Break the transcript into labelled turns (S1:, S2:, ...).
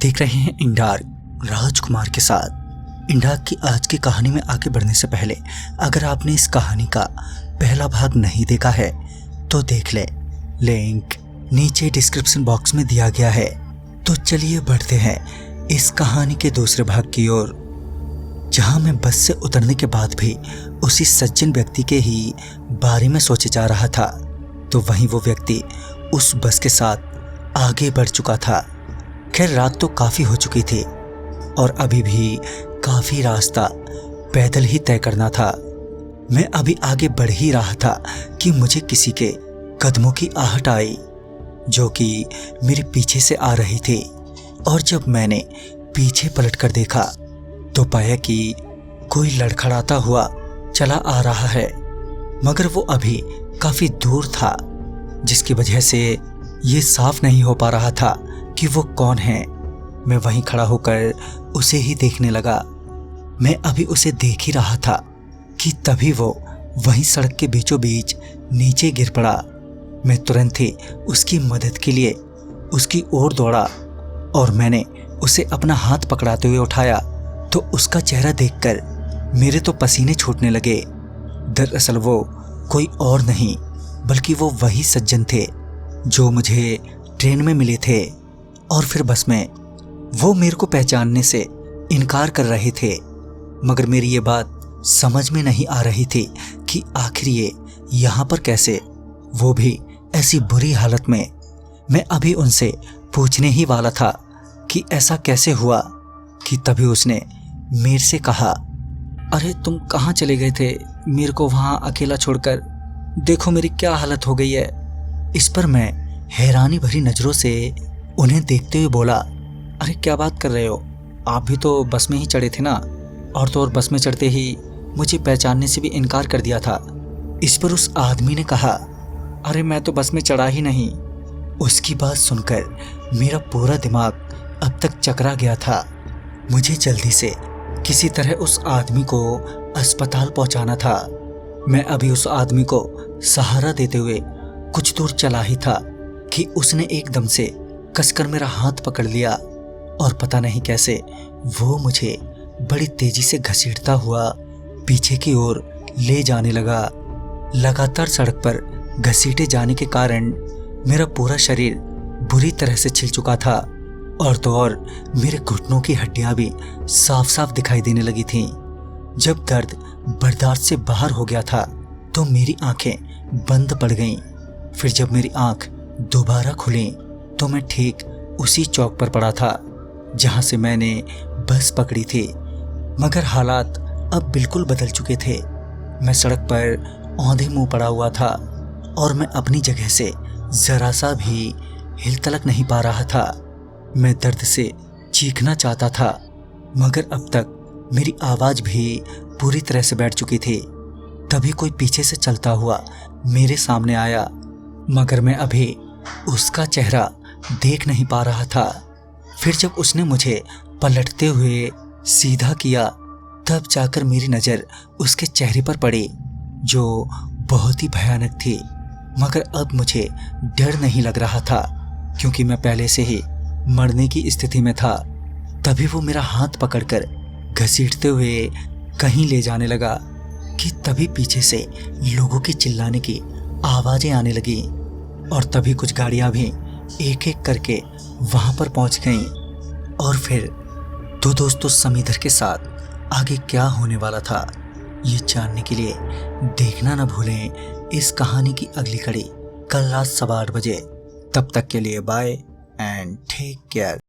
S1: देख रहे हैं इंडार्क राजकुमार के साथ। इंडार्क की आज की कहानी में आगे बढ़ने से पहले अगर आपने इस कहानी का पहला भाग नहीं देखा है तो देख ले, लिंक नीचे डिस्क्रिप्शन बॉक्स में दिया गया है। तो चलिए बढ़ते हैं इस कहानी के दूसरे भाग की ओर, जहां मैं बस से उतरने के बाद भी उसी सज्जन व्यक्ति के ही बारे में सोचे जा रहा था, तो वहीं वो व्यक्ति उस बस के साथ आगे बढ़ चुका था। खैर रात तो काफी हो चुकी थी और अभी भी काफी रास्ता पैदल ही तय करना था। मैं अभी आगे बढ़ ही रहा था कि मुझे किसी के कदमों की आहट आई जो कि मेरे पीछे से आ रही थी, और जब मैंने पीछे पलट कर देखा तो पाया कि कोई लड़खड़ाता हुआ चला आ रहा है, मगर वो अभी काफी दूर था, जिसकी वजह से ये साफ नहीं हो पा रहा था कि वो कौन है। मैं वहीं खड़ा होकर उसे ही देखने लगा। मैं अभी उसे देख ही रहा था कि तभी वो वहीं सड़क के बीचों बीच नीचे गिर पड़ा। मैं तुरंत ही उसकी मदद के लिए उसकी ओर दौड़ा और मैंने उसे अपना हाथ पकड़ाते हुए उठाया तो उसका चेहरा देखकर मेरे तो पसीने छूटने लगे। दरअसल वो कोई और नहीं बल्कि वो वही सज्जन थे जो मुझे ट्रेन में मिले थे, और फिर बस में वो मेरे को पहचानने से इनकार कर रहे थे। मगर मेरी ये बात समझ में नहीं आ रही थी कि आखिर ये यहाँ पर कैसे, वो भी ऐसी बुरी हालत में। मैं अभी उनसे पूछने ही वाला था कि ऐसा कैसे हुआ कि तभी उसने मेरे से कहा, अरे तुम कहाँ चले गए थे मेरे को वहाँ अकेला छोड़कर? देखो मेरी क्या हालत हो गई है। इस पर मैं हैरानी भरी नज़रों से उन्हें देखते हुए बोला, अरे क्या बात कर रहे हो, आप भी तो बस में ही चढ़े थे ना, और तो और बस में चढ़ते ही मुझे पहचानने से भी इनकार कर दिया था। इस पर उस आदमी ने कहा, अरे मैं तो बस में चढ़ा ही नहीं। उसकी बात सुनकर मेरा पूरा दिमाग अब तक चकरा गया था। मुझे जल्दी से किसी तरह उस आदमी को अस्पताल पहुंचाना था। मैं अभी उस आदमी को सहारा देते हुए कुछ दूर चला ही था कि उसने एकदम से कसकर मेरा हाथ पकड़ लिया और पता नहीं कैसे वो मुझे बड़ी तेजी से घसीटता हुआ पीछे की ओर ले जाने लगा। लगातार सड़क पर घसीटे जाने के कारण मेरा पूरा शरीर बुरी तरह से छिल चुका था, और तो और मेरे घुटनों की हड्डियां भी साफ साफ दिखाई देने लगी थीं। जब दर्द बर्दाश्त से बाहर हो गया था तो मेरी आंखें बंद पड़ गईं। फिर जब मेरी आंख दोबारा खुली तो मैं ठीक उसी चौक पर पड़ा था जहां से मैंने बस पकड़ी थी, मगर हालात अब बिल्कुल बदल चुके थे। मैं सड़क पर औंधे मुंह पड़ा हुआ था और मैं अपनी जगह से जरा सा भी हिल तलक नहीं पा रहा था। मैं दर्द से चीखना चाहता था, मगर अब तक मेरी आवाज भी पूरी तरह से बैठ चुकी थी। तभी कोई पीछे से चलता हुआ मेरे सामने आया, मगर मैं अभी उसका चेहरा देख नहीं पा रहा था। फिर जब उसने मुझे पलटते हुए सीधा किया तब जाकर मेरी नज़र उसके चेहरे पर पड़ी, जो बहुत ही भयानक थी। मगर अब मुझे डर नहीं लग रहा था क्योंकि मैं पहले से ही मरने की स्थिति में था। तभी वो मेरा हाथ पकड़कर घसीटते हुए कहीं ले जाने लगा कि तभी पीछे से लोगों के चिल्लाने की आवाज़ें आने लगी, और तभी कुछ गाड़ियां भी एक एक करके वहां पर पहुंच गईं। और फिर दो दोस्तों समीधर के साथ आगे क्या होने वाला था ये जानने के लिए देखना न भूलें इस कहानी की अगली कड़ी कल रात 8:15 बजे। तब तक के लिए बाय एंड टेक केयर।